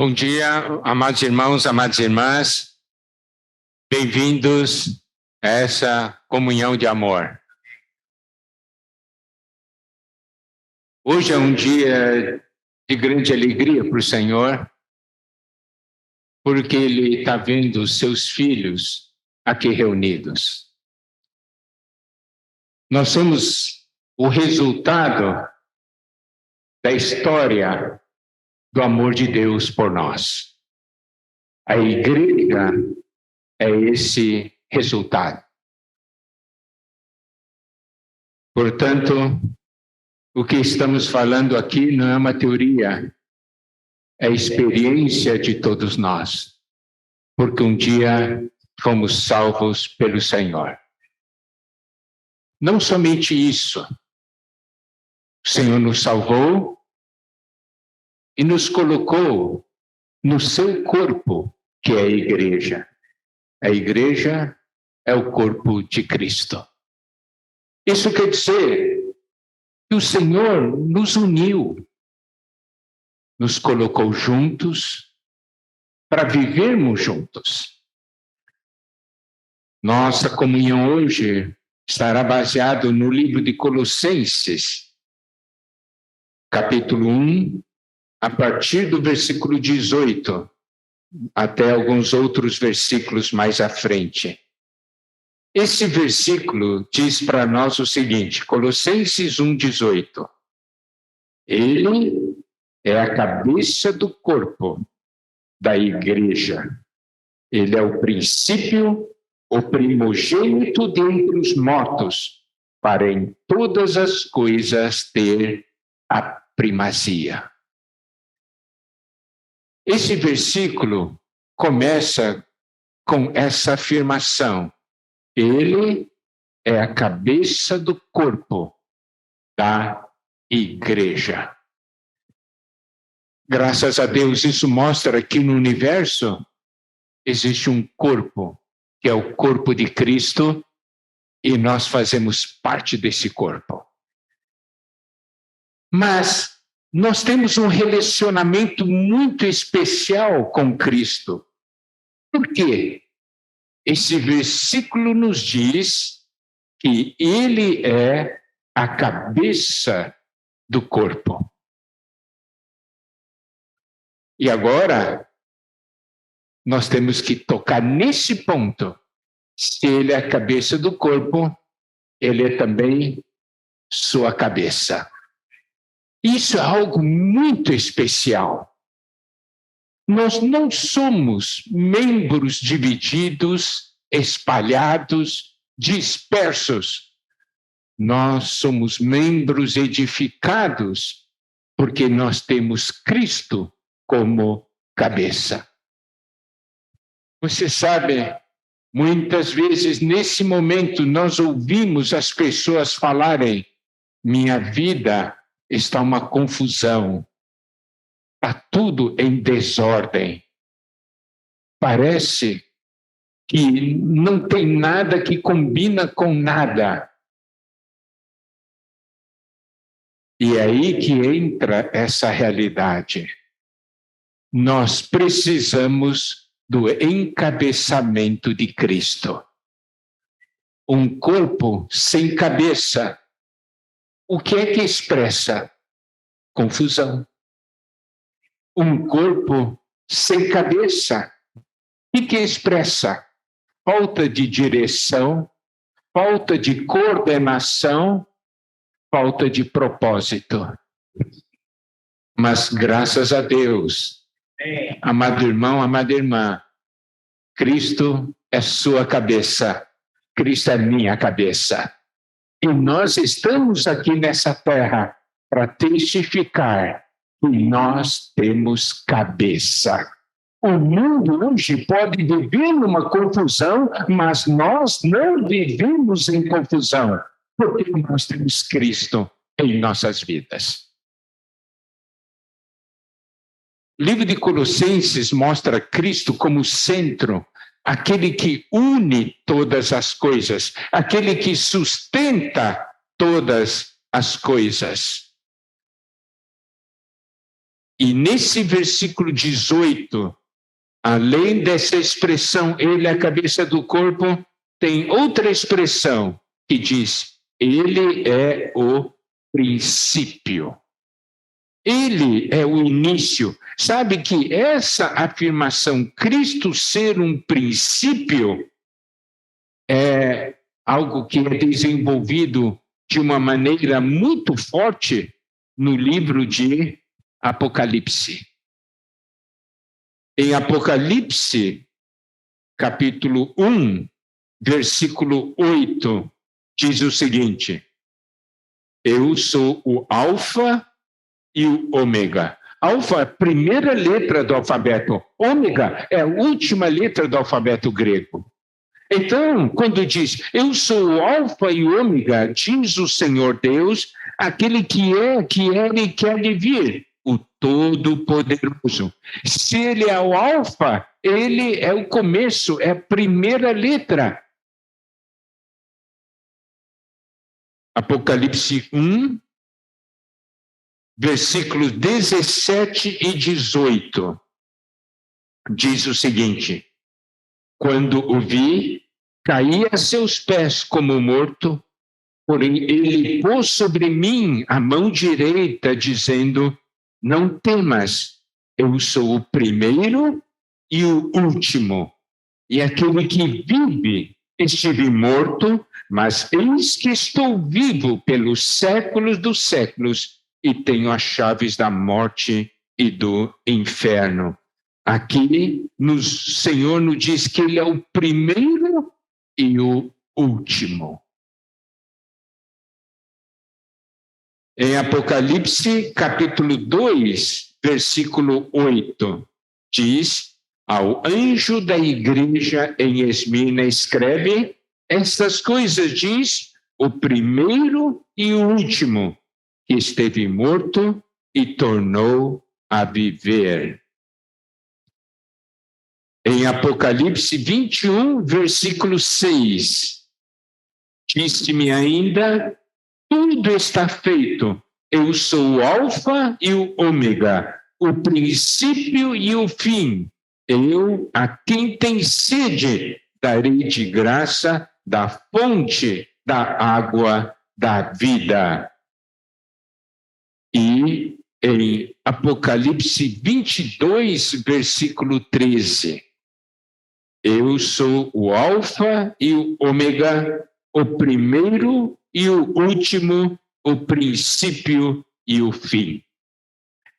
Bom dia, amados irmãos, amadas irmãs. Bem-vindos a essa comunhão de amor. Hoje é um dia de grande alegria para o Senhor, porque Ele está vendo os seus filhos aqui reunidos. Nós somos o resultado da história do amor de Deus por nós. A igreja é esse resultado. Portanto, o que estamos falando aqui não é uma teoria, é a experiência de todos nós, porque um dia fomos salvos pelo Senhor. Não somente isso, o Senhor nos salvou e nos colocou no seu corpo, que é a igreja. A igreja é o corpo de Cristo. Isso quer dizer que o Senhor nos uniu, nos colocou juntos para vivermos juntos. Nossa comunhão hoje estará baseada no livro de Colossenses, capítulo 1, a partir do versículo 18, até alguns outros versículos mais à frente. Esse versículo diz para nós o seguinte, Colossenses 1,18. Ele é a cabeça do corpo da igreja. Ele é o princípio, o primogênito dentre os mortos, para em todas as coisas ter a primazia. Esse versículo começa com essa afirmação. Ele é a cabeça do corpo da igreja. Graças a Deus, isso mostra que no universo existe um corpo, que é o corpo de Cristo, e nós fazemos parte desse corpo. Mas nós temos um relacionamento muito especial com Cristo. Por quê? Esse versículo nos diz que Ele é a cabeça do corpo. E agora, nós temos que tocar nesse ponto. Se Ele é a cabeça do corpo, Ele é também sua cabeça. Isso é algo muito especial. Nós não somos membros divididos, espalhados, dispersos. Nós somos membros edificados porque nós temos Cristo como cabeça. Você sabe, muitas vezes nesse momento nós ouvimos as pessoas falarem: minha vida está uma confusão. Está tudo em desordem. Parece que não tem nada que combina com nada. E é aí que entra essa realidade. Nós precisamos do encabeçamento de Cristo. Um corpo sem cabeça. O que é que expressa? Confusão. Um corpo sem cabeça. O que expressa? Falta de direção, falta de coordenação, falta de propósito. Mas graças a Deus, amado irmão, amada irmã, Cristo é sua cabeça, Cristo é minha cabeça. E nós estamos aqui nessa terra para testificar que nós temos cabeça. O mundo hoje pode viver numa confusão, mas nós não vivemos em confusão, porque nós temos Cristo em nossas vidas. O livro de Colossenses mostra Cristo como centro, aquele que une todas as coisas, aquele que sustenta todas as coisas. E nesse versículo 18, além dessa expressão, ele é a cabeça do corpo, tem outra expressão que diz, ele é o princípio. Ele é o início. Sabe que essa afirmação, Cristo ser um princípio, é algo que é desenvolvido de uma maneira muito forte no livro de Apocalipse. Em Apocalipse, capítulo 1, versículo 8, diz o seguinte, eu sou o Alfa e o Ômega. Alfa é a primeira letra do alfabeto, Ômega é a última letra do alfabeto grego. Então, quando diz, eu sou o Alfa e o Ômega, diz o Senhor Deus, aquele que era e que há de vir, o Todo-Poderoso. Se ele é o Alfa, ele é o começo, é a primeira letra. Apocalipse 1, versículos 17 e 18, diz o seguinte, quando o vi, caí a seus pés como morto, porém ele pôs sobre mim a mão direita, dizendo, não temas, eu sou o primeiro e o último, e aquele que vive, estive morto, mas eis que estou vivo pelos séculos dos séculos, e tenho as chaves da morte e do inferno. Aqui, o Senhor nos diz que ele é o primeiro e o último. Em Apocalipse, capítulo 2, versículo 8, diz, ao anjo da igreja em Esmirna escreve, estas coisas diz o primeiro e o último, que esteve morto e tornou a viver. Em Apocalipse 21, versículo 6, disse-me ainda, tudo está feito, eu sou o Alfa e o Ômega, o princípio e o fim. Eu, a quem tem sede, darei de graça da fonte da água da vida. E em Apocalipse 22, versículo 13, eu sou o Alfa e o Ômega, o primeiro e o último, o princípio e o fim.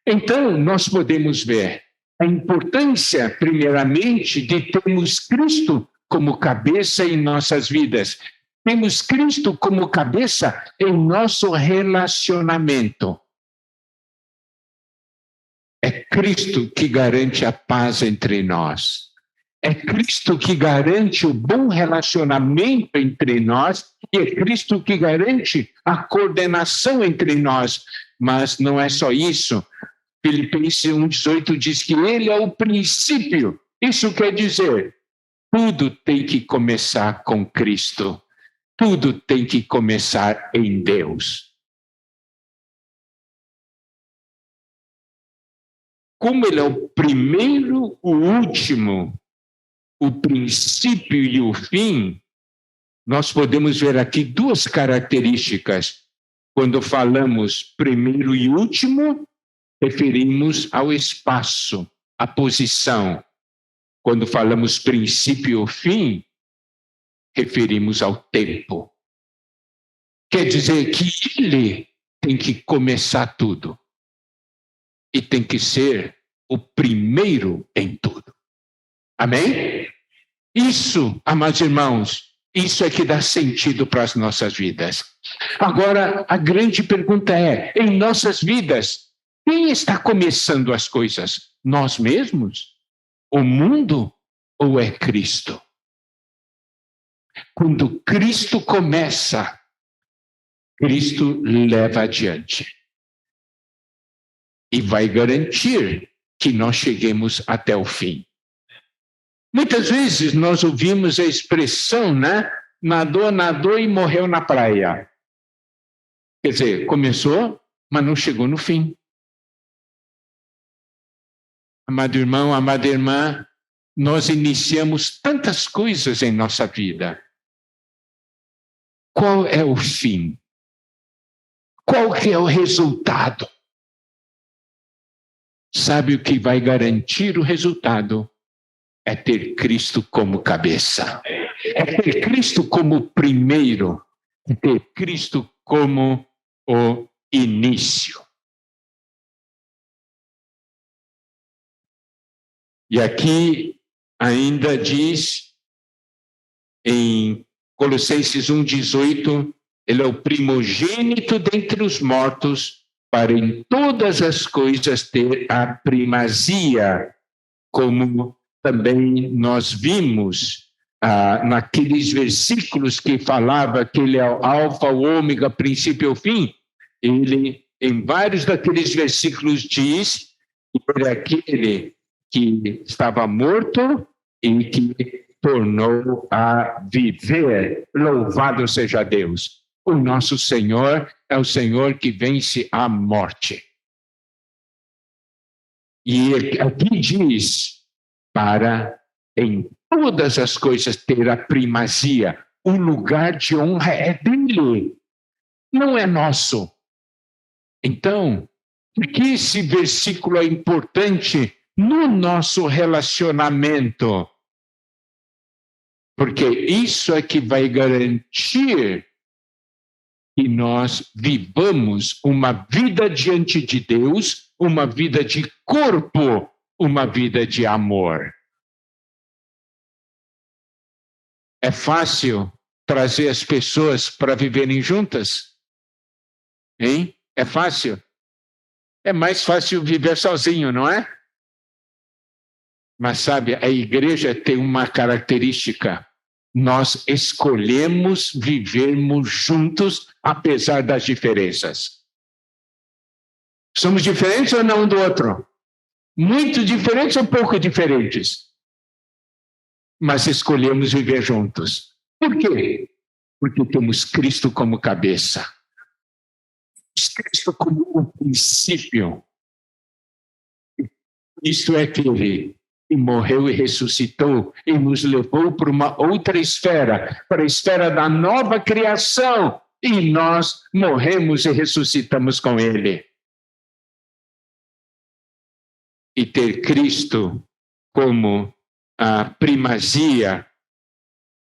Então, nós podemos ver a importância, primeiramente, de termos Cristo como cabeça em nossas vidas. Temos Cristo como cabeça em nosso relacionamento. É Cristo que garante a paz entre nós. É Cristo que garante o bom relacionamento entre nós e é Cristo que garante a coordenação entre nós. Mas não é só isso. Filipenses 1,18 diz que ele é o princípio. Isso quer dizer, tudo tem que começar com Cristo. Tudo tem que começar em Deus. Como ele é o primeiro, o último, o princípio e o fim, nós podemos ver aqui duas características. Quando falamos primeiro e último, referimos ao espaço, à posição. Quando falamos princípio e fim, referimos ao tempo. Quer dizer que ele tem que começar tudo. E tem que ser o primeiro em tudo. Amém? Isso, amados irmãos, isso é que dá sentido para as nossas vidas. Agora, a grande pergunta é, em nossas vidas, quem está começando as coisas? Nós mesmos? O mundo? Ou é Cristo? Quando Cristo começa, Cristo leva adiante. E vai garantir que nós cheguemos até o fim. Muitas vezes nós ouvimos a expressão, né? Nadou e morreu na praia. Quer dizer, começou, mas não chegou no fim. Amado irmão, amada irmã, nós iniciamos tantas coisas em nossa vida. Qual é o fim? Qual que é o resultado? Sabe o que vai garantir o resultado? É ter Cristo como cabeça. É ter Cristo como primeiro. É ter Cristo como o início. E aqui ainda diz, em Colossenses 1,18, ele é o primogênito dentre os mortos, para em todas as coisas ter a primazia, como também nós vimos naqueles versículos que falava que ele é o alfa, o ômega, princípio e o fim. Ele, em vários daqueles versículos, diz que ele é aquele que estava morto e que tornou a viver. Louvado seja Deus! O nosso Senhor é o Senhor que vence a morte. E aqui diz, para em todas as coisas ter a primazia, o lugar de honra é dele, não é nosso. Então, por que esse versículo é importante no nosso relacionamento? Porque isso é que vai garantir que nós vivamos uma vida diante de Deus, uma vida de corpo, uma vida de amor. É fácil trazer as pessoas para viverem juntas? Hein? É fácil? É mais fácil viver sozinho, não é? Mas sabe, a igreja tem uma característica. Nós escolhemos vivermos juntos, apesar das diferenças. Somos diferentes ou não um do outro? Muito diferentes ou pouco diferentes? Mas escolhemos viver juntos. Por quê? Porque temos Cristo como cabeça. Cristo como o princípio. Isto é aquele que morreu e ressuscitou e nos levou para uma outra esfera, para a esfera da nova criação, e nós morremos e ressuscitamos com ele. E ter Cristo como a primazia,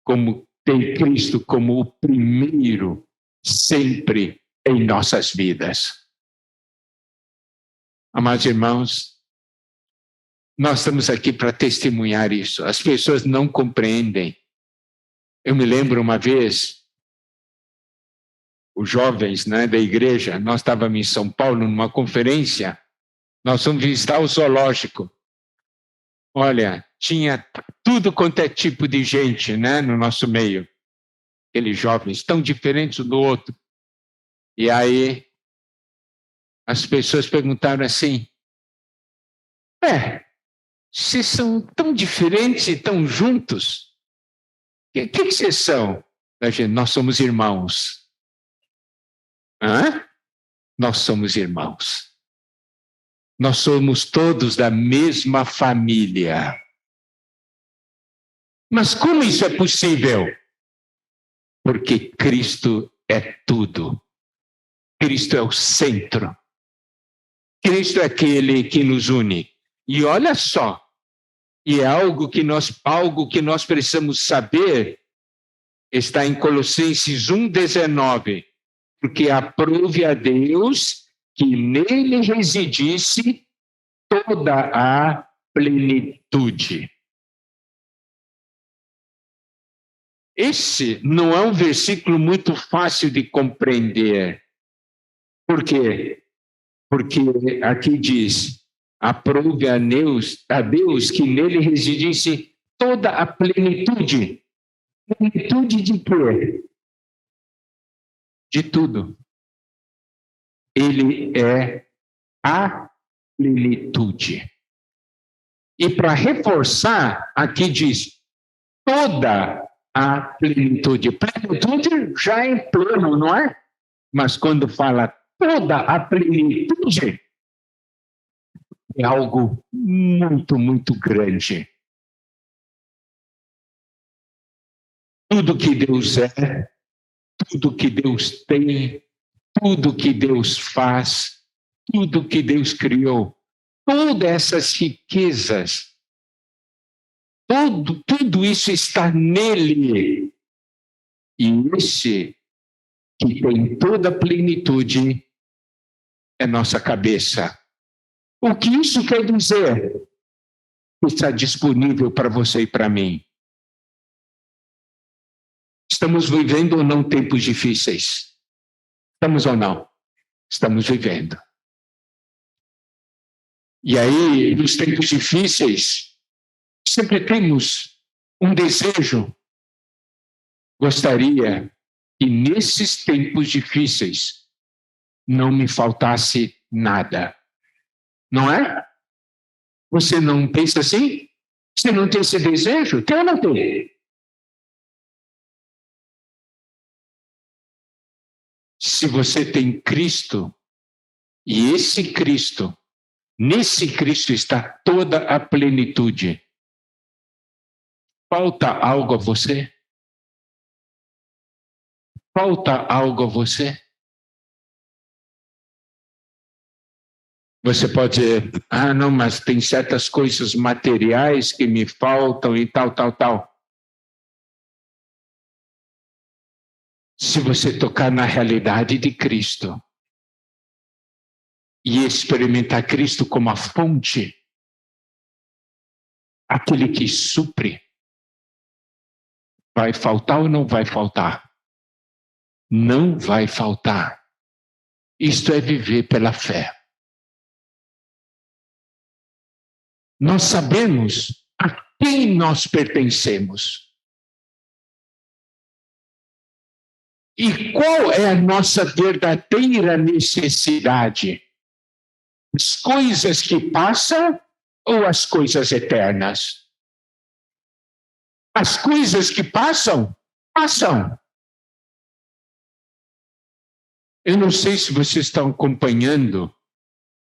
como ter Cristo como o primeiro, sempre em nossas vidas. Amados irmãos, nós estamos aqui para testemunhar isso. As pessoas não compreendem. Eu me lembro uma vez, os jovens, né, da igreja, nós estávamos em São Paulo numa conferência, nós fomos visitar o zoológico. Olha, tinha tudo quanto é tipo de gente, né, no nosso meio. Aqueles jovens tão diferentes um do outro. E aí as pessoas perguntaram assim: vocês são tão diferentes e tão juntos? O que vocês são? Nós somos irmãos. Hã? Nós somos irmãos. Nós somos todos da mesma família. Mas como isso é possível? Porque Cristo é tudo. Cristo é o centro. Cristo é aquele que nos une. E olha só, e é algo que nós precisamos saber, está em Colossenses 1,19, porque aprove a Deus que nele residisse toda a plenitude. Esse não é um versículo muito fácil de compreender. Por quê? Porque aqui diz: aprove a Deus que nele residisse toda a plenitude. Plenitude de quê? De tudo. Ele é a plenitude. E para reforçar, aqui diz toda a plenitude. Plenitude já é em pleno, não é? Mas quando fala toda a plenitude, é algo muito, muito grande. Tudo que Deus é, tudo que Deus tem, tudo que Deus faz, tudo que Deus criou, todas essas riquezas, tudo isso está nele. E esse que tem toda a plenitude é nossa cabeça. O que isso quer dizer? Está disponível para você e para mim. Estamos vivendo ou não tempos difíceis? Estamos ou não? Estamos vivendo. E aí, nos tempos difíceis, sempre temos um desejo. Gostaria que nesses tempos difíceis não me faltasse nada. Não é? Você não pensa assim? Você não tem esse desejo? Tem ou não tem? Se você tem Cristo, e esse Cristo, nesse Cristo está toda a plenitude. Falta algo a você? Falta algo a você? Você pode dizer, não, mas tem certas coisas materiais que me faltam e tal. Se você tocar na realidade de Cristo e experimentar Cristo como a fonte, aquele que supre, vai faltar ou não vai faltar? Não vai faltar. Isto é viver pela fé. Nós sabemos a quem nós pertencemos. E qual é a nossa verdadeira necessidade? As coisas que passam ou as coisas eternas? As coisas que passam, passam. Eu não sei se vocês estão acompanhando,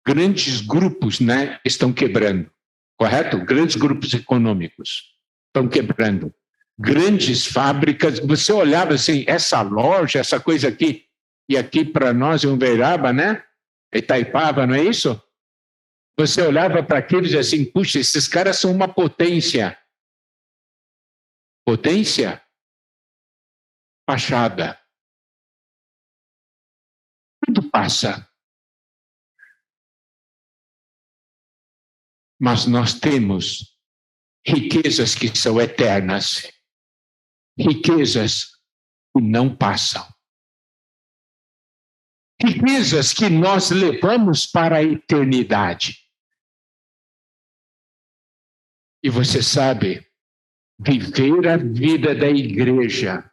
grandes grupos, né, estão quebrando, correto? Grandes grupos econômicos estão quebrando. Grandes fábricas, você olhava assim, essa loja, essa coisa aqui, e aqui para nós em Uberaba, né? Itaipava, não é isso? Você olhava para aqueles e assim, puxa, esses caras são uma potência. Potência? Fachada. Tudo passa. Mas nós temos riquezas que são eternas. Riquezas que não passam. Riquezas que nós levamos para a eternidade. E você sabe, viver a vida da igreja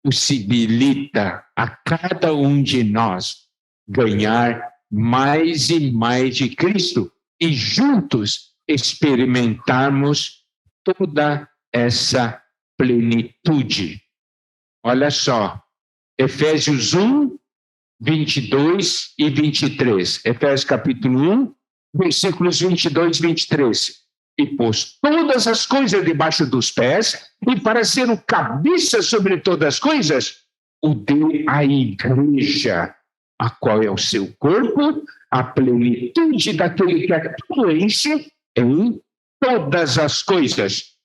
possibilita a cada um de nós ganhar mais e mais de Cristo e juntos experimentarmos toda essa plenitude. Olha só, Efésios 1, 22 e 23. Efésios capítulo 1, versículos 22 e 23. E pôs todas as coisas debaixo dos pés, e para ser o cabeça sobre todas as coisas, o deu à igreja, a qual é o seu corpo, a plenitude daquele que a tudo enche em todas as coisas.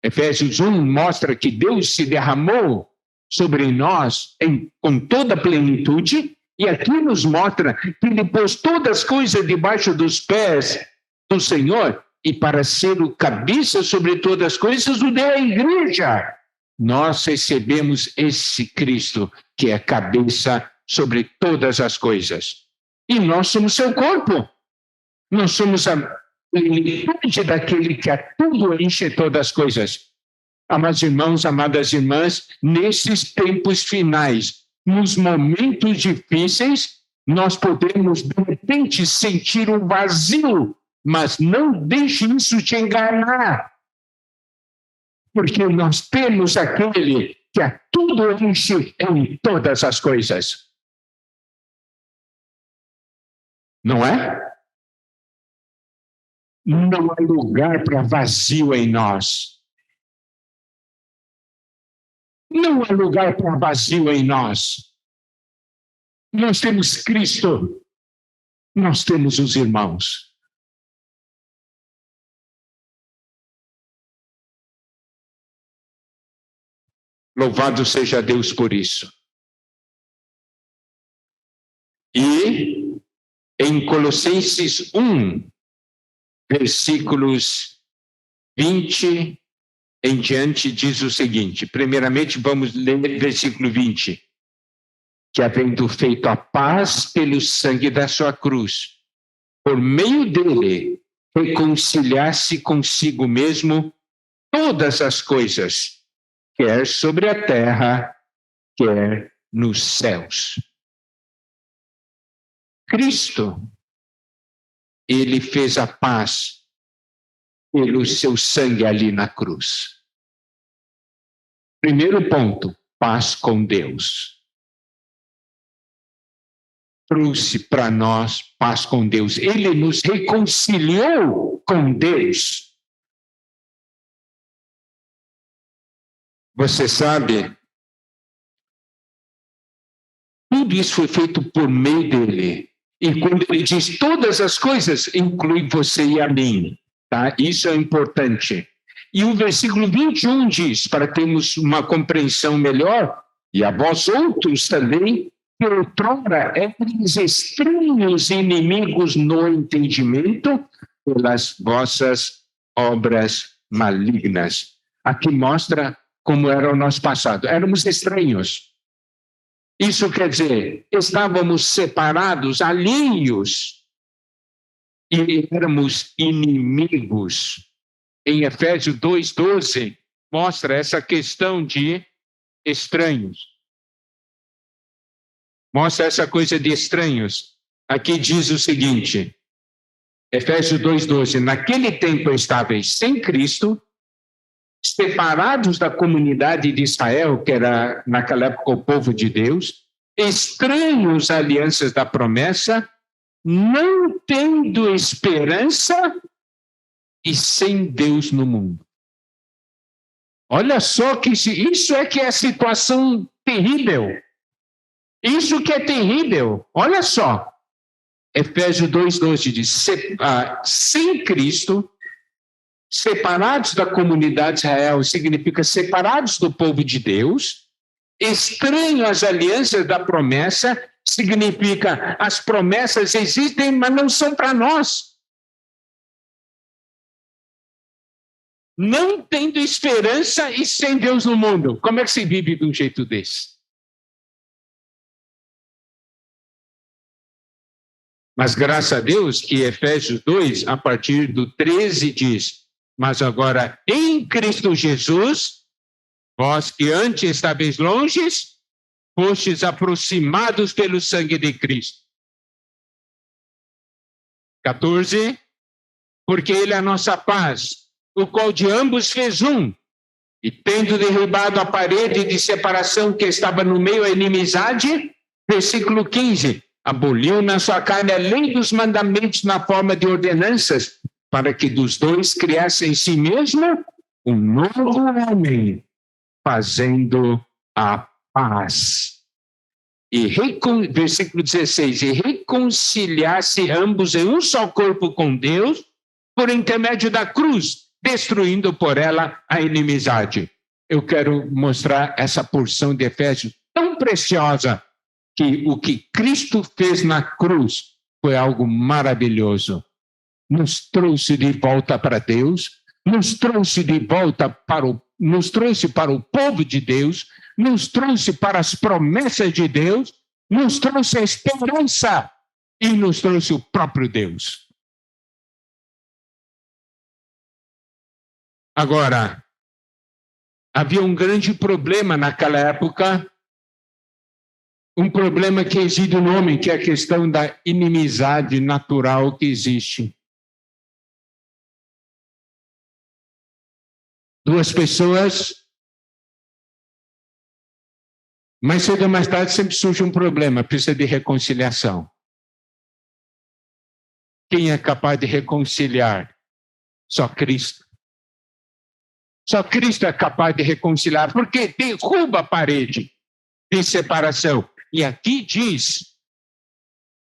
Efésios 1 mostra que Deus se derramou sobre nós com toda a plenitude, e aqui nos mostra que ele pôs todas as coisas debaixo dos pés do Senhor, e para ser o cabeça sobre todas as coisas, o deu à igreja. Nós recebemos esse Cristo, que é cabeça sobre todas as coisas. E nós somos seu corpo. Nós somos a plenitude daquele que a tudo enche todas as coisas. Amados irmãos, amadas irmãs, nesses tempos finais, nos momentos difíceis, nós podemos, de repente, sentir um vazio, mas não deixe isso te enganar, porque nós temos aquele que a tudo enche em todas as coisas. Não é? Não há lugar para vazio em nós. Não há lugar para vazio em nós. Nós temos Cristo, nós temos os irmãos. Louvado seja Deus por isso. E em Colossenses 1, versículos 20 em diante, diz o seguinte. Primeiramente, vamos ler versículo 20. Que havendo feito a paz pelo sangue da sua cruz, por meio dele, reconciliar-se consigo mesmo todas as coisas, quer sobre a terra, quer nos céus. Cristo, ele fez a paz pelo seu sangue ali na cruz. Primeiro ponto, paz com Deus. Trouxe para nós paz com Deus. Ele nos reconciliou com Deus. Você sabe, tudo isso foi feito por meio dele. E quando ele diz todas as coisas, inclui você e a mim. Tá? Isso é importante. E o versículo 21 diz, para termos uma compreensão melhor, e a vós outros também, que outrora éreis estranhos e inimigos no entendimento pelas vossas obras malignas. Aqui mostra como era o nosso passado. Éramos estranhos. Isso quer dizer, estávamos separados, alheios, e éramos inimigos. Em Efésios 2:12, mostra essa questão de estranhos. Mostra essa coisa de estranhos. Aqui diz o seguinte, Efésios 2:12, naquele tempo estáveis sem Cristo, separados da comunidade de Israel, que era naquela época o povo de Deus, estranhos à alianças da promessa, não tendo esperança e sem Deus no mundo. Olha só que isso é que é a situação terrível. Isso que é terrível. Olha só. Efésios 2:12 diz, sem Cristo, separados da comunidade de Israel, significa separados do povo de Deus, estranho às alianças da promessa, significa as promessas existem, mas não são para nós. Não tendo esperança e sem Deus no mundo. Como é que se vive de um jeito desse? Mas graças a Deus que Efésios 2, a partir do 13, diz, mas agora em Cristo Jesus, vós que antes estáveis longes, fostes aproximados pelo sangue de Cristo. 14, porque ele é a nossa paz, o qual de ambos fez um, e tendo derribado a parede de separação que estava no meio da inimizade, versículo 15, aboliu na sua carne a lei dos mandamentos na forma de ordenanças, para que dos dois criasse em si mesmo um novo homem, fazendo a paz. E versículo 16, e reconciliasse ambos em um só corpo com Deus, por intermédio da cruz, destruindo por ela a inimizade. Eu quero mostrar essa porção de Efésios tão preciosa, que o que Cristo fez na cruz foi algo maravilhoso. Nos trouxe de volta para Deus, nos trouxe para o povo de Deus, nos trouxe para as promessas de Deus, nos trouxe a esperança e nos trouxe o próprio Deus. Agora, havia um grande problema naquela época, um problema que exige no homem, que é a questão da inimizade natural que existe. Duas pessoas, mais cedo ou mais tarde sempre surge um problema, precisa de reconciliação. Quem é capaz de reconciliar Só Cristo. Só Cristo é capaz de reconciliar, porque derruba a parede de separação. E aqui diz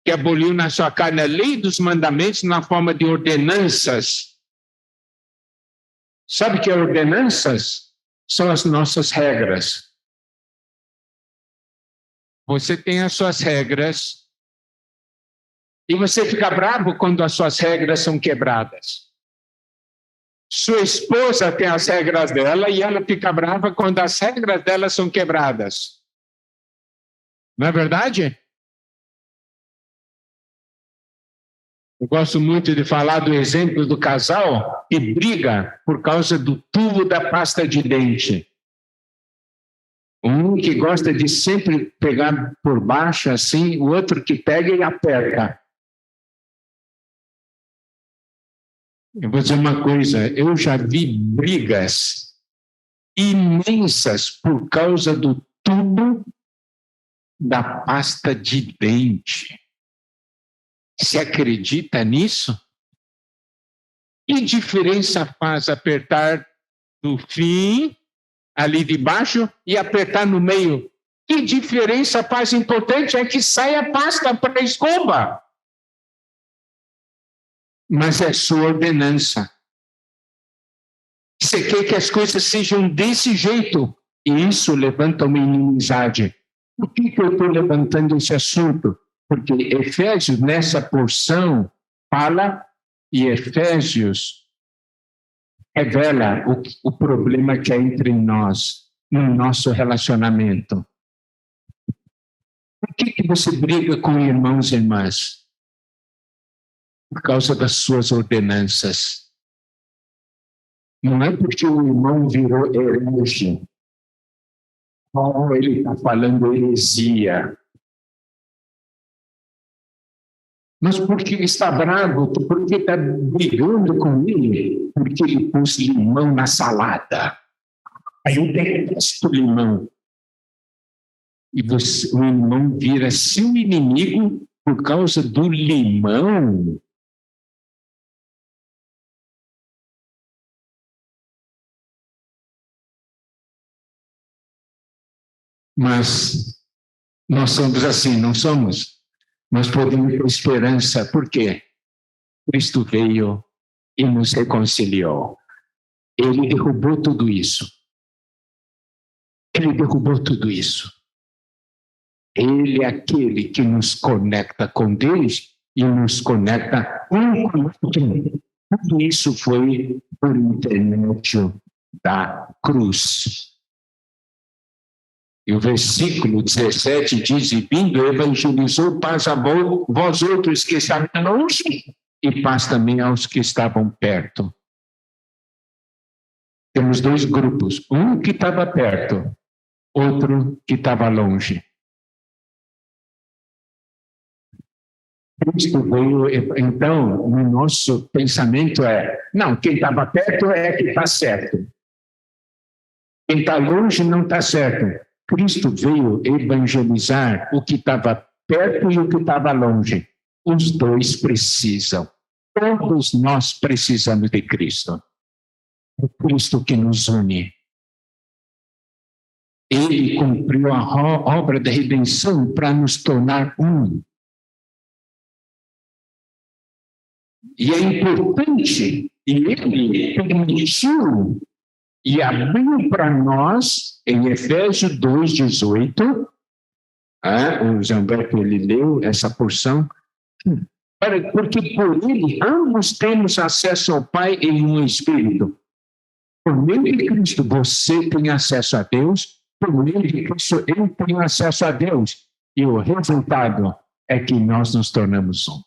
que aboliu na sua carne a lei dos mandamentos na forma de ordenanças. Sabe o que é ordenanças? São as nossas regras. Você tem as suas regras e você fica bravo quando as suas regras são quebradas. Sua esposa tem as regras dela e ela fica brava quando as regras dela são quebradas. Não é verdade? Eu gosto muito de falar do exemplo do casal que briga por causa do tubo da pasta de dente. Um que gosta de sempre pegar por baixo assim, o outro que pega e aperta. Eu vou dizer uma coisa, eu já vi brigas imensas por causa do tubo da pasta de dente. Você acredita nisso? Que diferença faz apertar no fim, ali de baixo, e apertar no meio? Que diferença faz? Importante é que saia a pasta para a escova. Mas é sua ordenança. Você quer que as coisas sejam desse jeito, e isso levanta uma inimizade. Por que eu estou levantando esse assunto? Porque Efésios, nessa porção, fala, e Efésios revela o problema que há entre nós, no nosso relacionamento. Por que você briga com irmãos e irmãs? Por causa das suas ordenanças. Não é porque o irmão virou herege. Oh, ele está falando heresia. Mas porque está bravo, porque está brigando com ele, porque ele pôs limão na salada. Aí eu detesto limão. E o irmão vira seu inimigo por causa do limão. Mas nós somos assim, não somos? Nós podemos ter esperança, por quê? Cristo veio e nos reconciliou. Ele derrubou tudo isso. Ele derrubou tudo isso. Ele é aquele que nos conecta com Deus e nos conecta um com o outro. Tudo isso foi por intermédio da cruz. E o versículo 17 diz, e vindo evangelizou paz a vós outros que estavam longe, e paz também aos que estavam perto. Temos dois grupos, um que estava perto, outro que estava longe. Cristo veio, então, no nosso pensamento não, quem estava perto é que está certo. Quem está longe não está certo. Cristo veio evangelizar o que estava perto e o que estava longe. Os dois precisam. Todos nós precisamos de Cristo. É Cristo que nos une. Ele cumpriu a obra da redenção para nos tornar um. E é importante, e ele permitiu e abriu para nós, em Efésios 2,18, o Zé Humberto, ele leu essa porção, porque por ele ambos temos acesso ao Pai em um Espírito. Por meio de Cristo você tem acesso a Deus, por meio de Cristo eu tenho acesso a Deus. E o resultado é que nós nos tornamos um.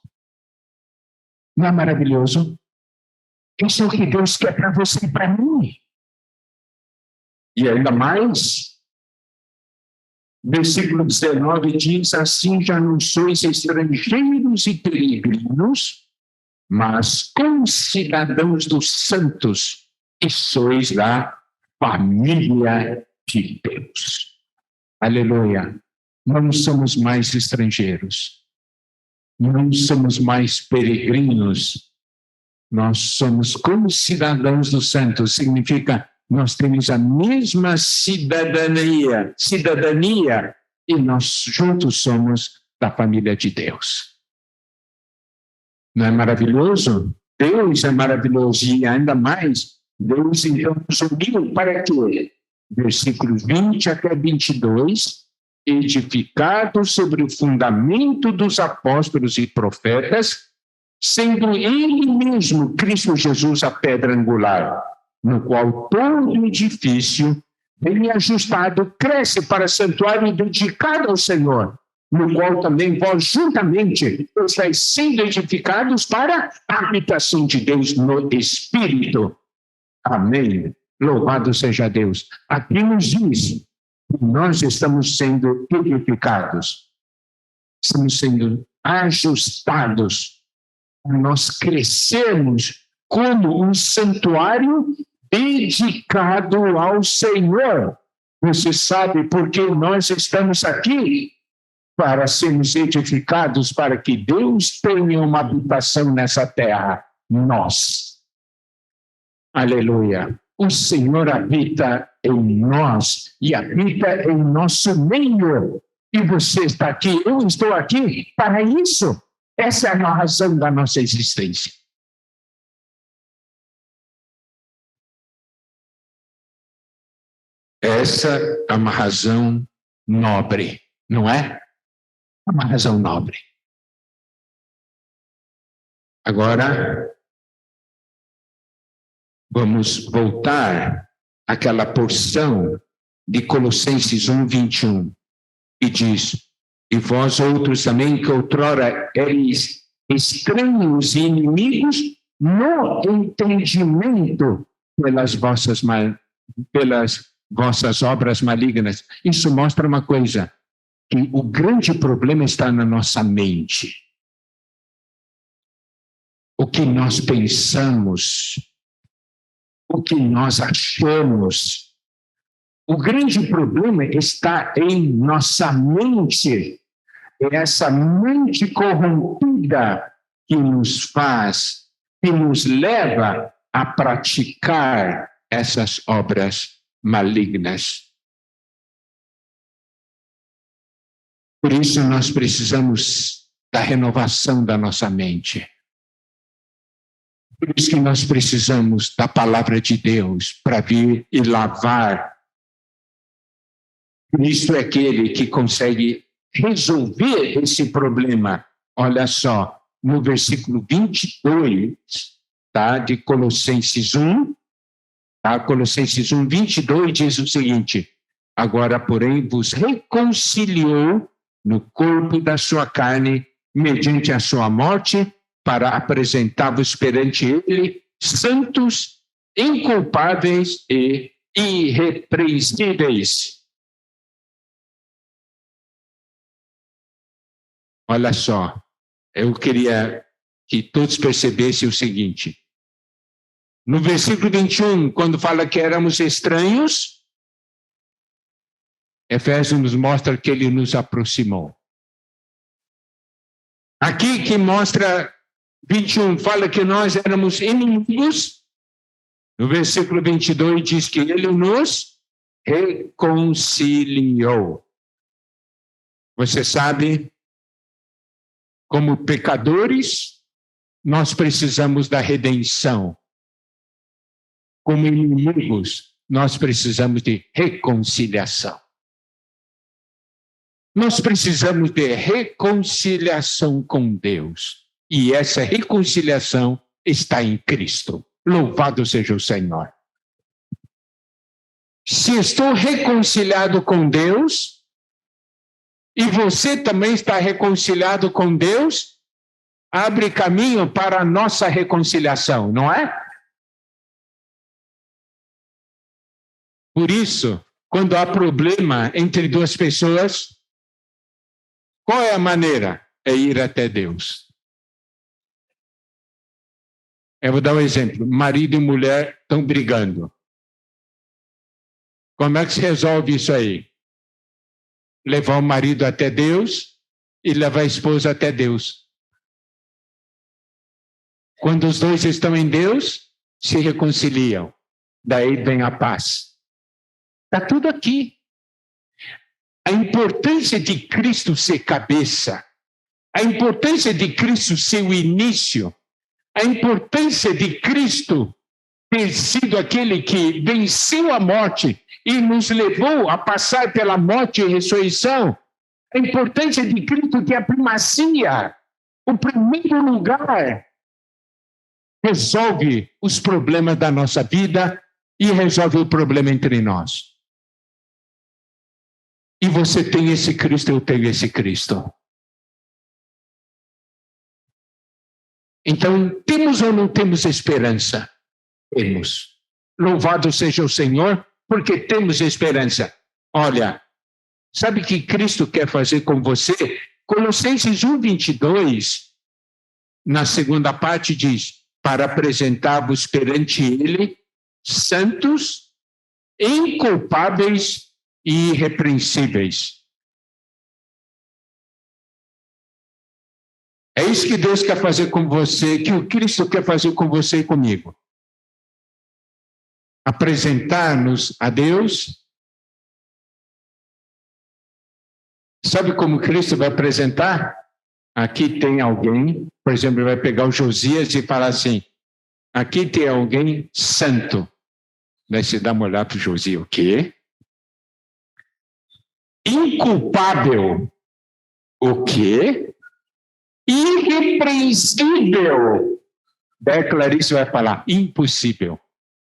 Não é maravilhoso? Isso é o que Deus quer para você e para mim. E ainda mais, versículo 19 diz, assim já não sois estrangeiros e peregrinos, mas concidadãos dos santos, e sois da família de Deus. Aleluia. Não somos mais estrangeiros. Não somos mais peregrinos. nós somos como cidadãos dos santos, significa nós temos a mesma cidadania, e nós juntos somos da família de Deus. Não é maravilhoso? Deus é maravilhoso e ainda mais, Deus então nos uniu para quê? Versículos 20 até 22, edificados sobre o fundamento dos apóstolos e profetas, sendo ele mesmo, Cristo Jesus, a pedra angular, no qual todo edifício, bem ajustado, cresce para santuário dedicado ao Senhor, no qual também vós juntamente estáis sendo edificados para a habitação de Deus no Espírito. Amém. Louvado seja Deus. Aqui nos diz que nós estamos sendo edificados, estamos sendo ajustados, nós crescemos como um santuário dedicado ao Senhor. Você sabe por que nós estamos aqui? Para sermos edificados, para que Deus tenha uma habitação nessa terra, nós. Aleluia. O Senhor habita em nós e habita em nosso meio. E você está aqui, eu estou aqui para isso. Essa é a razão da nossa existência. Essa é uma razão nobre, não é? É uma razão nobre. Agora, vamos voltar àquela porção de Colossenses 1:21, que diz: e vós outros também, que outrora erais estranhos e inimigos no entendimento pelas vossas obras malignas. Isso mostra uma coisa, que o grande problema está na nossa mente. O que nós pensamos, o que nós achamos. O grande problema está em nossa mente. É essa mente corrompida que nos faz, que nos leva a praticar essas obras malignas. Por isso nós precisamos da renovação da nossa mente. Por isso que nós precisamos da palavra de Deus para vir e lavar. Cristo é aquele que consegue resolver esse problema. Olha só, no versículo 22, tá, de Colossenses 1, tá, Colossenses 1, 22 diz o seguinte: agora, porém, vos reconciliou no corpo da sua carne, mediante a sua morte, para apresentar-vos perante ele santos, inculpáveis e irrepreensíveis. Olha só, eu queria que todos percebessem o seguinte. No versículo 21, quando fala que éramos estranhos, Efésios nos mostra que ele nos aproximou. Aqui que mostra 21, fala que nós éramos inimigos. No versículo 22 diz que ele nos reconciliou. Você sabe, como pecadores, nós precisamos da redenção. Como inimigos, nós precisamos de reconciliação. Nós precisamos de reconciliação com Deus. E essa reconciliação está em Cristo. Louvado seja o Senhor. Se estou reconciliado com Deus, e você também está reconciliado com Deus, abre caminho para a nossa reconciliação, não é? Por isso, quando há problema entre duas pessoas, qual é a maneira? É ir até Deus. Eu vou dar um exemplo. Marido e mulher estão brigando. Como é que se resolve isso aí? Levar o marido até Deus e levar a esposa até Deus. Quando os dois estão em Deus, se reconciliam. Daí vem a paz. Está tudo aqui. A importância de Cristo ser cabeça, a importância de Cristo ser o início, a importância de Cristo ter sido aquele que venceu a morte e nos levou a passar pela morte e ressurreição, a importância de Cristo ter a primazia, o primeiro lugar, resolve os problemas da nossa vida e resolve o problema entre nós. E você tem esse Cristo, eu tenho esse Cristo. Então, temos ou não temos esperança? Temos. Louvado seja o Senhor, porque temos esperança. Olha, sabe o que Cristo quer fazer com você? Colossenses 1:22, na segunda parte diz, para apresentar-vos perante Ele, santos, inculpáveis e irrepreensíveis. É isso que Deus quer fazer com você, que o Cristo quer fazer com você e comigo. Apresentar-nos a Deus. Sabe como Cristo vai apresentar? Aqui tem alguém, por exemplo, ele vai pegar o Josias e falar assim, aqui tem alguém santo. Daí você dá uma olhada para o Josias, o quê? Inculpável. O quê? Irrepreensível. Daí Clarice vai falar, impossível.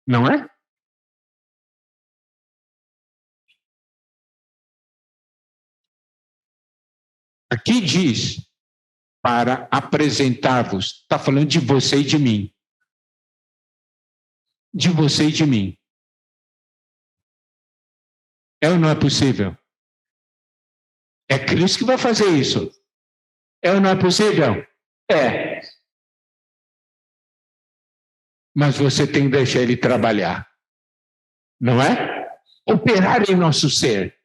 Não é? Aqui diz, para apresentar-vos. Está falando de você e de mim. De você e de mim. É ou não é possível? É Cristo que vai fazer isso. É ou não é possível? É. Mas você tem que deixar ele trabalhar. Não é? Operar em nosso ser.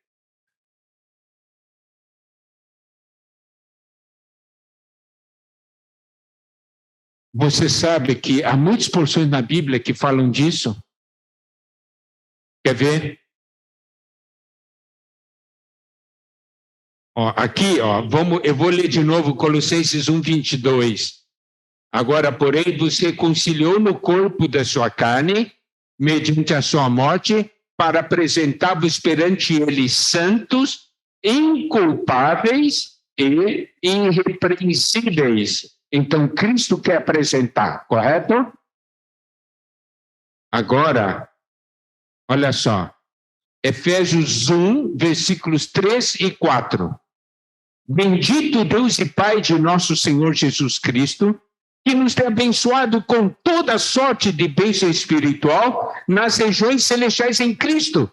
Você sabe que há muitas porções na Bíblia que falam disso? Quer ver? Ó, aqui, ó, eu vou ler de novo Colossenses 1:22. Agora, porém, vos reconciliou no corpo da sua carne, mediante a sua morte, para apresentar-vos perante ele santos, inculpáveis e irrepreensíveis. Então, Cristo quer apresentar, correto? Agora, olha só, Efésios 1, versículos 3 e 4. Bendito Deus e Pai de nosso Senhor Jesus Cristo, que nos tem abençoado com toda sorte de bênção espiritual nas regiões celestiais em Cristo,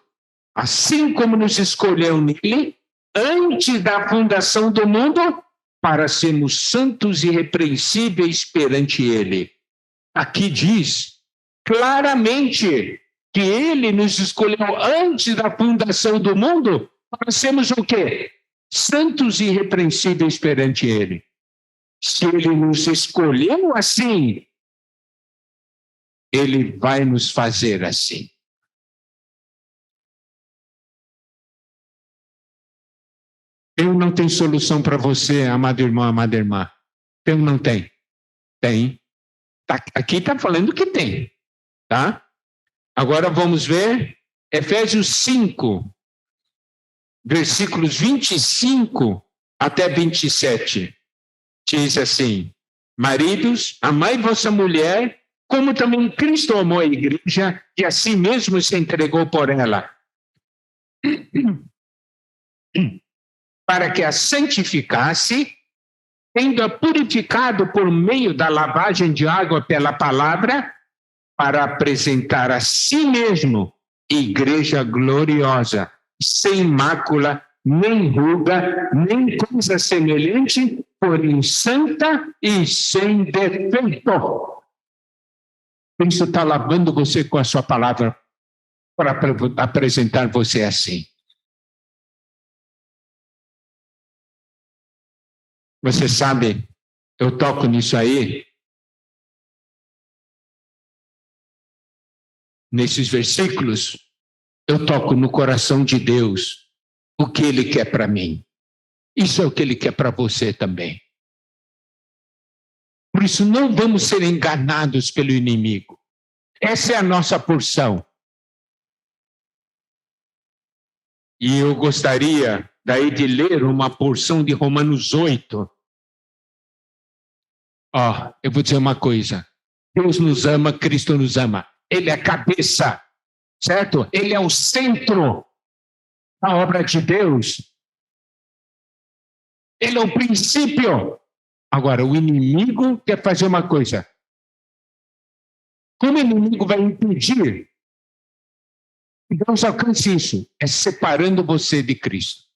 assim como nos escolheu nele, antes da fundação do mundo, para sermos santos e irrepreensíveis perante ele. Aqui diz claramente que ele nos escolheu antes da fundação do mundo para sermos o quê? Santos e irrepreensíveis perante ele. Se ele nos escolheu assim, ele vai nos fazer assim. Eu não tenho solução para você, amado irmão, amada irmã. Tem ou não tem? Tem. Aqui está falando que tem. Tá? Agora vamos ver Efésios 5, versículos 25 até 27. Diz assim, maridos, amai vossa mulher, como também Cristo amou a igreja e a si mesmo se entregou por ela, para que a santificasse, tendo-a purificado por meio da lavagem de água pela palavra, para apresentar a si mesmo igreja gloriosa, sem mácula, nem ruga, nem coisa semelhante, porém santa e sem defeito. Cristo está lavando você com a sua palavra para apresentar você assim. Você sabe, eu toco nisso aí nesses versículos, eu toco no coração de Deus o que Ele quer para mim. Isso é o que Ele quer para você também. Por isso, não vamos ser enganados pelo inimigo. Essa é a nossa porção. E eu gostaria daí de ler uma porção de Romanos 8. Eu vou dizer uma coisa. Deus nos ama, Cristo nos ama. Ele é a cabeça, certo? Ele é o centro da obra de Deus. Ele é o princípio. Agora, o inimigo quer fazer uma coisa. Como o inimigo vai impedir que Deus alcance isso? É separando você de Cristo.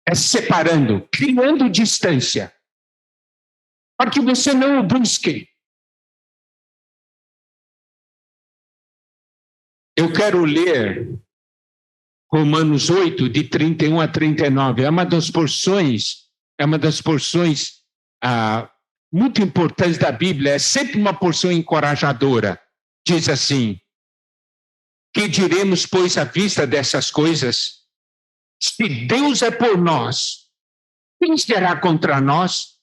É separando, criando distância. Para que você não o busque. Eu quero ler Romanos 8, de 31 a 39. É uma das porções muito importantes da Bíblia. É sempre uma porção encorajadora. Diz assim: que diremos, pois, à vista dessas coisas? Se Deus é por nós, quem será contra nós?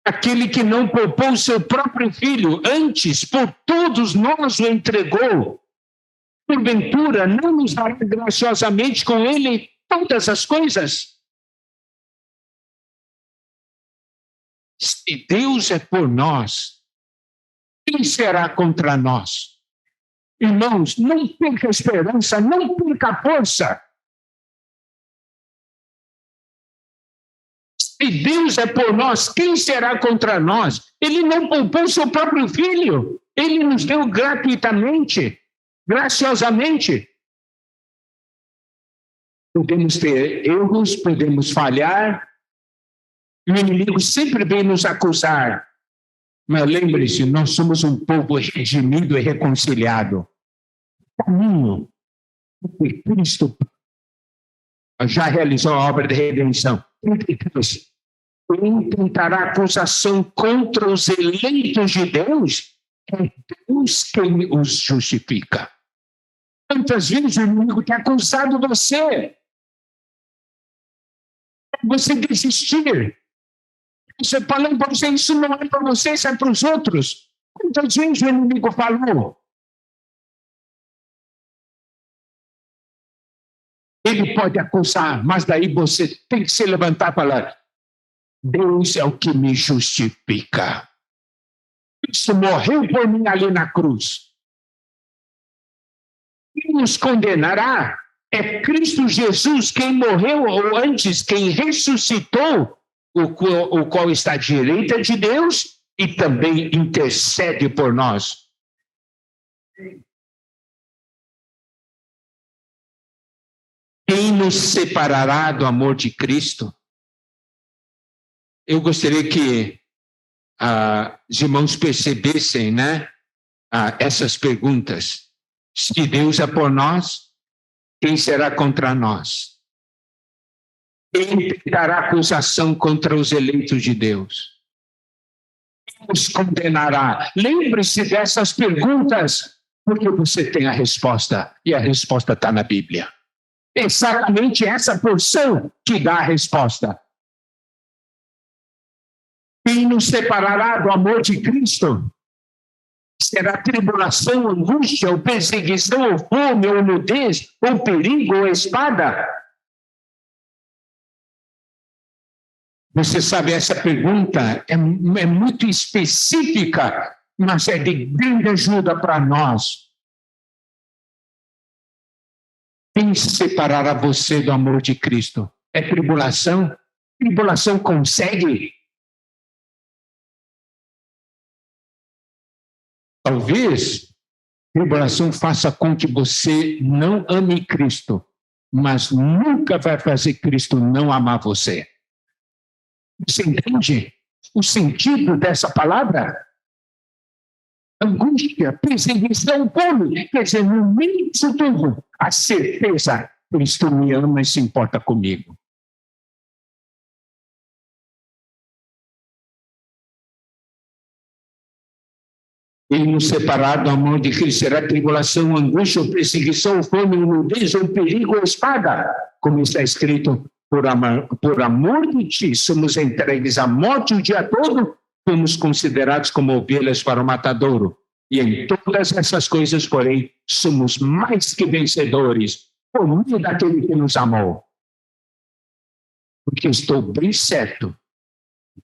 Aquele que não poupou o seu próprio filho, antes por todos nós o entregou. Porventura, não nos dará graciosamente com ele todas as coisas? Se Deus é por nós, quem será contra nós? Irmãos, não perca a esperança, não perca a força. Se Deus é por nós, quem será contra nós? Ele não poupou seu próprio filho. Ele nos deu gratuitamente, graciosamente. Podemos ter erros, podemos falhar. O inimigo sempre vem nos acusar. Mas lembre-se, nós somos um povo redimido e reconciliado. O caminho que Cristo já realizou a obra de redenção. Quem tentará acusação contra os eleitos de Deus? É Deus quem os justifica. Quantas vezes o inimigo tem acusado você? Você desistir. Você falando para você, isso não é para você, isso é para os outros. Quantas vezes o inimigo falou? Ele pode acusar, mas daí você tem que se levantar e falar: Deus é o que me justifica. Cristo morreu por mim ali na cruz. Quem nos condenará é Cristo Jesus, quem morreu, ou antes, quem ressuscitou, o qual está à direita de Deus e também intercede por nós. Quem nos separará do amor de Cristo? Eu gostaria que os irmãos percebessem, essas perguntas. Se Deus é por nós, quem será contra nós? Quem tentará acusação contra os eleitos de Deus? Quem nos condenará? Lembre-se dessas perguntas, porque você tem a resposta, e a resposta está na Bíblia. Exatamente essa porção te dá a resposta. Quem nos separará do amor de Cristo? Será tribulação, angústia, ou perseguição, ou fome, ou nudez, ou perigo, ou espada? Você sabe, essa pergunta é muito específica, mas é de grande ajuda para nós. Quem separará você do amor de Cristo? É tribulação? Tribulação consegue? Talvez tribulação faça com que você não ame Cristo, mas nunca vai fazer Cristo não amar você. Você entende o sentido dessa palavra? Angústia, perseguição, fome. Quer dizer, no meio disso tudo, a certeza, Cristo me ama e se importa comigo. e nos separar do amor de Cristo será tribulação, angústia, ou perseguição, fome, nudez, ou perigo, ou espada. Como está escrito, por amor de ti, somos entregues à morte o dia todo, fomos considerados como ovelhas para o matadouro. E em todas essas coisas, porém, somos mais que vencedores, por meio daquele que nos amou. Porque estou bem certo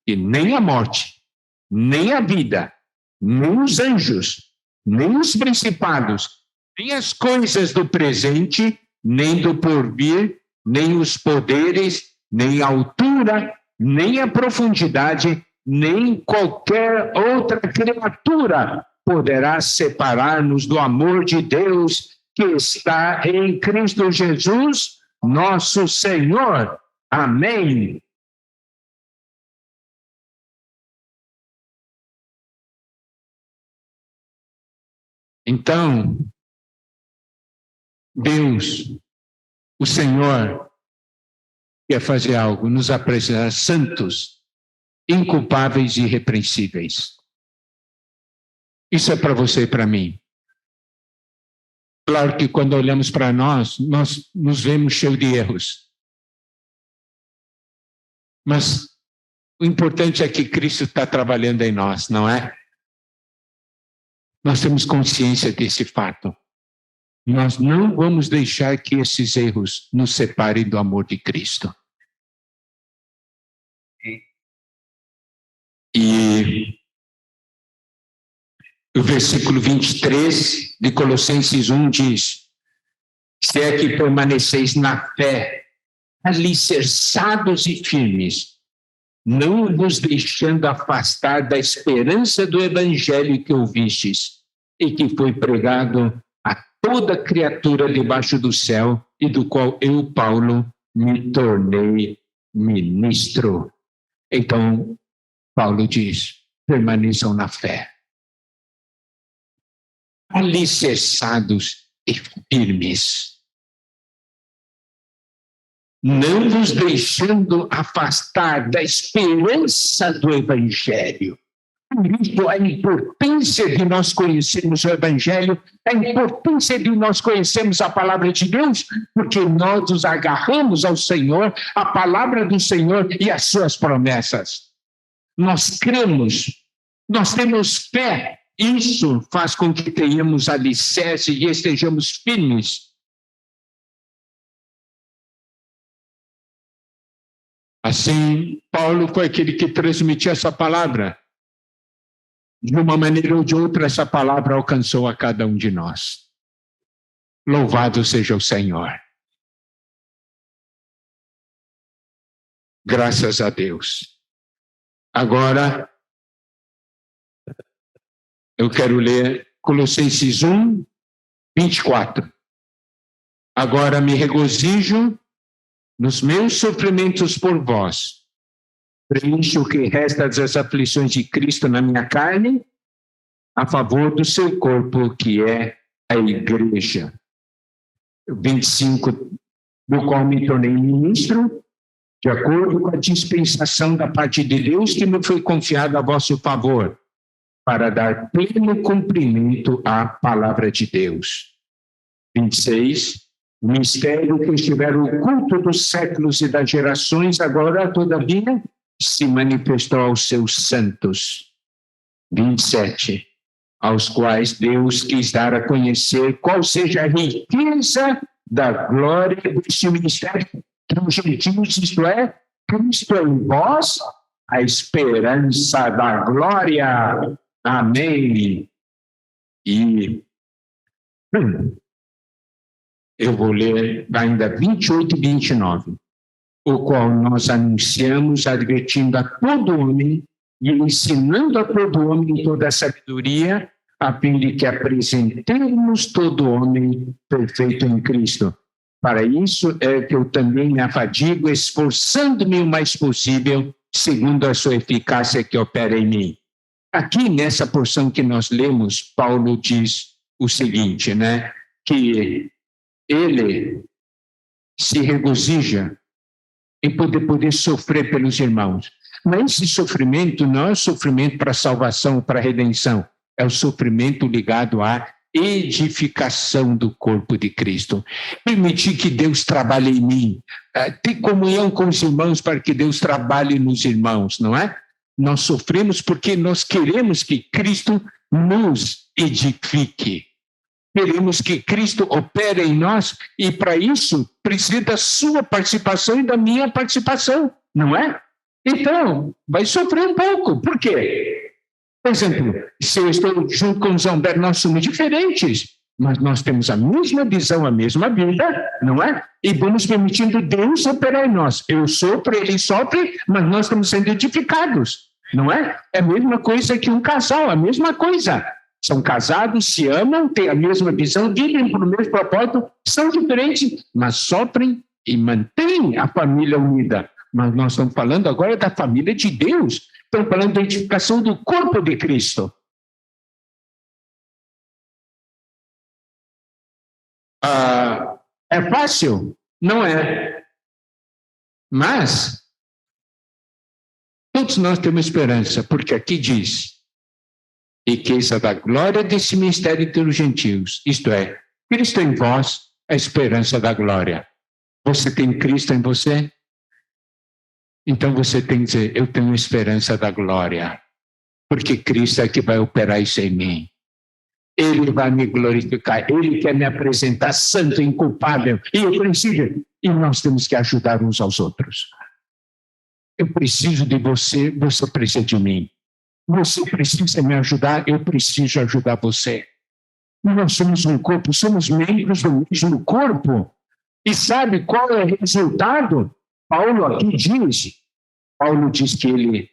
que nem a morte, nem a vida, nem os anjos, nem os principados, nem as coisas do presente, nem do porvir, nem os poderes, nem a altura, nem a profundidade, nem qualquer outra criatura poderá separar-nos do amor de Deus que está em Cristo Jesus, nosso Senhor. Amém. Então, Deus, o Senhor, quer fazer algo, nos apresentar santos, inculpáveis e irrepreensíveis. Isso é para você e para mim. Claro que quando olhamos para nós nos vemos cheios de erros. Mas o importante é que Cristo está trabalhando em nós, não é? Nós temos consciência desse fato. Nós não vamos deixar que esses erros nos separem do amor de Cristo. E o versículo 23 de Colossenses 1 diz: se é que permaneceis na fé, alicerçados e firmes, não vos deixando afastar da esperança do evangelho que ouvistes e que foi pregado a toda criatura debaixo do céu e do qual eu, Paulo, me tornei ministro. Então, Paulo diz, permaneçam na fé, alicerçados e firmes, não vos deixando afastar da esperança do Evangelho. Por isso, a importância de nós conhecermos o Evangelho, a importância de nós conhecermos a palavra de Deus, porque nós nos agarramos ao Senhor, a palavra do Senhor e as suas promessas. Nós cremos, nós temos fé, isso faz com que tenhamos alicerce e estejamos firmes. Assim, Paulo foi aquele que transmitiu essa palavra. De uma maneira ou de outra, essa palavra alcançou a cada um de nós. Louvado seja o Senhor. Graças a Deus. Agora, eu quero ler Colossenses 1, 24. Agora me regozijo nos meus sofrimentos por vós. Preencho o que resta das aflições de Cristo na minha carne, a favor do seu corpo, que é a igreja. 25, do qual me tornei ministro, de acordo com a dispensação da parte de Deus que me foi confiada a vosso favor, para dar pleno cumprimento à palavra de Deus. 26, o mistério que estiver oculto dos séculos e das gerações, agora, todavia, se manifestou aos seus santos. 27, aos quais Deus quis dar a conhecer qual seja a riqueza da glória deste ministério que os gentios, isto é, Cristo em vós, a esperança da glória. Amém. E eu vou ler ainda 28 e 29, o qual nós anunciamos, advertindo a todo homem e ensinando a todo homem toda a sabedoria, a fim de que apresentemos todo homem perfeito em Cristo. Para isso é que eu também me afadigo, esforçando-me o mais possível, segundo a sua eficácia que opera em mim. Aqui, nessa porção que nós lemos, Paulo diz o seguinte, né? Que ele se regozija em poder sofrer pelos irmãos. Mas esse sofrimento não é sofrimento para salvação, para redenção. é o sofrimento ligado à edificação do corpo de Cristo. Permitir que Deus trabalhe em mim, ter comunhão com os irmãos para que Deus trabalhe nos irmãos, não é? Nós sofremos porque nós queremos que Cristo nos edifique. Queremos que Cristo opere em nós e, para isso, precisa da sua participação e da minha participação, não é? Então, vai sofrer um pouco. Por quê? Por exemplo, se eu estou junto com o Zomberto, nós somos diferentes, mas nós temos a mesma visão, a mesma vida, não é? E vamos permitindo Deus operar em nós. Eu sofro, ele sofre, mas nós estamos sendo edificados, não é? É a mesma coisa que um casal, a mesma coisa. São casados, se amam, têm a mesma visão, vivem para o mesmo propósito, são diferentes, mas sofrem e mantêm a família unida. Mas nós estamos falando agora da família de Deus, estamos falando da edificação do corpo de Cristo. É fácil? Não é. Mas todos nós temos esperança, porque aqui diz: riqueza da glória desse mistério entre os gentios, isto é, Cristo em vós, a esperança da glória. Você tem Cristo em você? Então você tem que dizer: eu tenho esperança da glória, porque Cristo é que vai operar isso em mim. Ele vai me glorificar, Ele quer me apresentar santo e inculpável, e eu preciso, e nós temos que ajudar uns aos outros. Eu preciso de você, você precisa de mim. Você precisa me ajudar, eu preciso ajudar você. Nós somos um corpo, somos membros do mesmo corpo. E sabe qual é o resultado? Paulo diz que ele,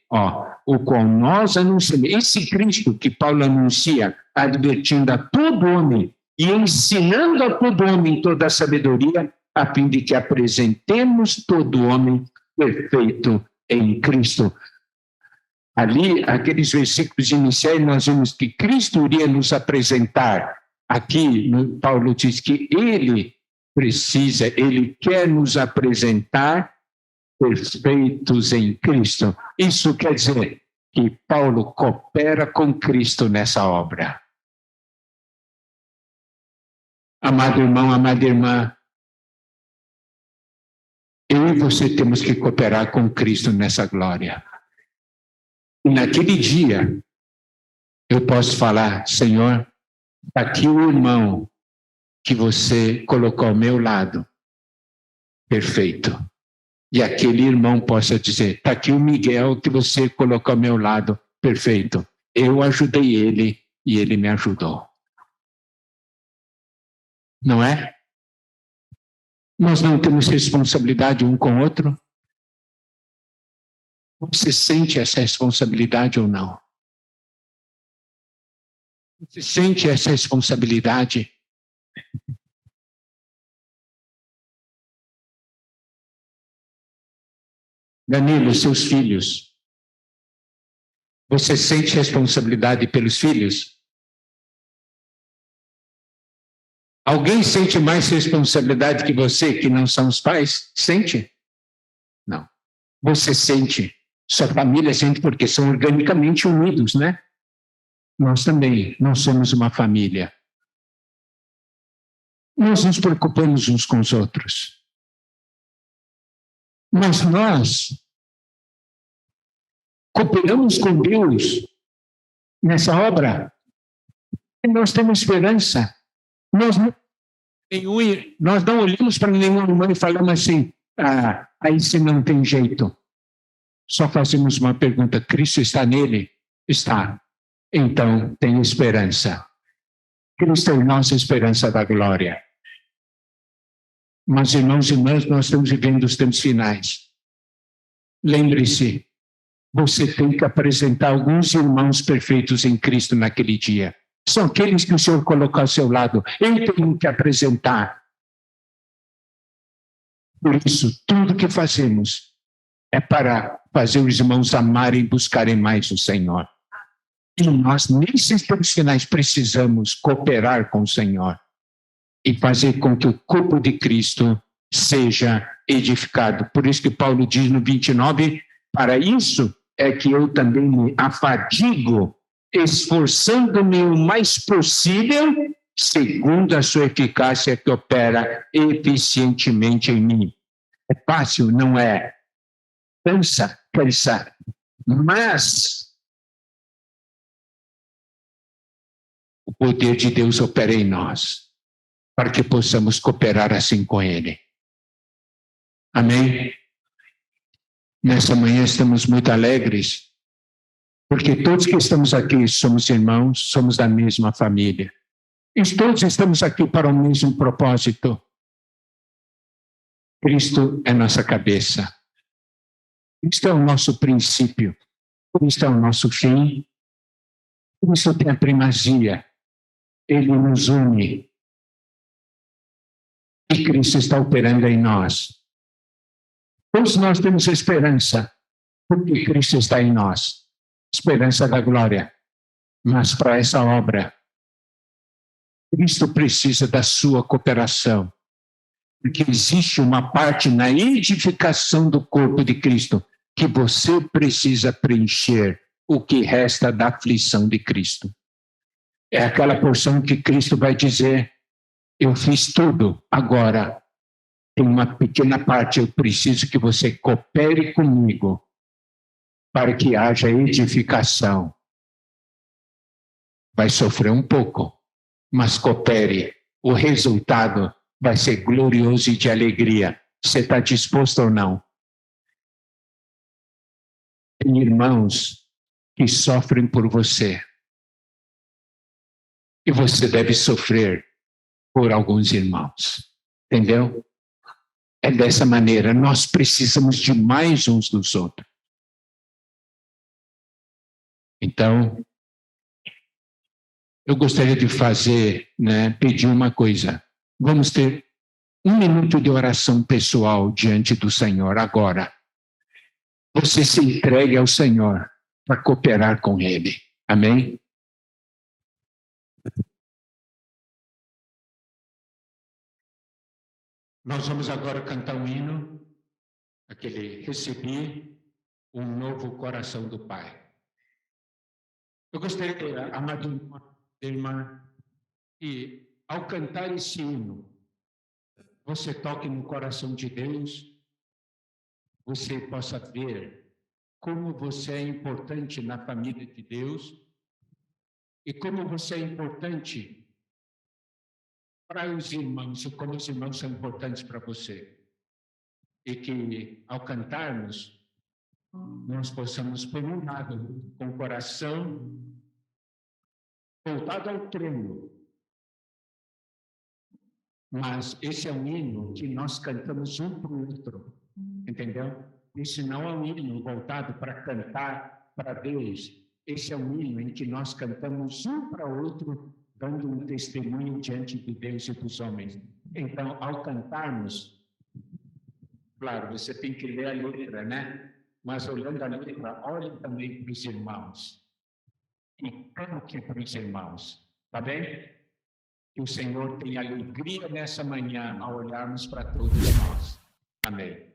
o qual nós anunciamos, esse Cristo que Paulo anuncia, advertindo a todo homem e ensinando a todo homem toda a sabedoria, a fim de que apresentemos todo homem perfeito em Cristo. Ali, aqueles versículos iniciais, nós vemos que Cristo iria nos apresentar. Aqui, Paulo diz que ele quer nos apresentar perfeitos em Cristo. Isso quer dizer que Paulo coopera com Cristo nessa obra. Amado irmão, amada irmã, eu e você temos que cooperar com Cristo nessa glória. E naquele dia, eu posso falar: Senhor, está aqui o irmão que você colocou ao meu lado, perfeito. E aquele irmão possa dizer: está aqui o Miguel que você colocou ao meu lado, perfeito. Eu ajudei ele e ele me ajudou. Não é? Nós não temos responsabilidade um com o outro? Você sente essa responsabilidade ou não? Você sente essa responsabilidade? Danilo, seus filhos. Você sente responsabilidade pelos filhos? Alguém sente mais responsabilidade que você, que não são os pais? Sente? Não. Você sente. Sua família sente porque são organicamente unidos, né? Nós também, nós somos uma família. Nós nos preocupamos uns com os outros. Mas nós cooperamos com Deus nessa obra. E nós temos esperança. Nós não olhamos para nenhum irmão e falamos assim: aí se não tem jeito. Só fazemos uma pergunta: Cristo está nele? Está. Então, tem esperança. Cristo é a nossa esperança da glória. Mas, irmãos e irmãs, nós estamos vivendo os tempos finais. Lembre-se, você tem que apresentar alguns irmãos perfeitos em Cristo naquele dia. São aqueles que o Senhor colocou ao seu lado. Eu tenho que apresentar. Por isso, tudo que fazemos é para fazer os irmãos amarem e buscarem mais o Senhor. E nós, nesses tempos finais, precisamos cooperar com o Senhor e fazer com que o corpo de Cristo seja edificado. Por isso que Paulo diz no 29, para isso é que eu também me afadigo esforçando-me o mais possível, segundo a sua eficácia que opera eficientemente em mim. É fácil? Não é. Cansa, mas o poder de Deus opera em nós, para que possamos cooperar assim com Ele. Amém? Nessa manhã estamos muito alegres, porque todos que estamos aqui somos irmãos, somos da mesma família. E todos estamos aqui para o mesmo propósito. Cristo é nossa cabeça. Cristo é o nosso princípio. Cristo é o nosso fim. Cristo tem a primazia. Ele nos une. E Cristo está operando em nós. Todos nós temos esperança, porque Cristo está em nós. Esperança da glória. Mas para essa obra, Cristo precisa da sua cooperação. Porque existe uma parte na edificação do corpo de Cristo que você precisa preencher o que resta da aflição de Cristo. É aquela porção que Cristo vai dizer: eu fiz tudo, agora tem uma pequena parte, eu preciso que você coopere comigo para que haja edificação. Vai sofrer um pouco, mas coopere. O resultado vai ser glorioso e de alegria. Você está disposto ou não? Tem irmãos que sofrem por você. E você deve sofrer por alguns irmãos. Entendeu? É dessa maneira. Nós precisamos de mais uns dos outros. Então, eu gostaria de pedir uma coisa. Vamos ter 1 minuto de oração pessoal diante do Senhor agora. Você se entregue ao Senhor para cooperar com Ele. Amém? Nós vamos agora cantar um hino, aquele Recebi um Novo Coração do Pai. Eu gostaria, amado irmã, que ao cantar esse hino, você toque no coração de Deus, você possa ver como você é importante na família de Deus e como você é importante para os irmãos, e como os irmãos são importantes para você. E que, ao cantarmos, nós possamos, por um lado, com o coração voltado ao trono. Mas esse é um hino que nós cantamos um para o outro, entendeu? Esse não é um hino voltado para cantar para Deus. Esse é um hino em que nós cantamos um para o outro, dando um testemunho diante de Deus e dos homens. Então, ao cantarmos, claro, você tem que ler a letra, né? Mas olhando a letra, olhe também para os irmãos. E cante para os irmãos, tá bem? Que o Senhor tenha alegria nessa manhã ao olharmos para todos nós. Amém.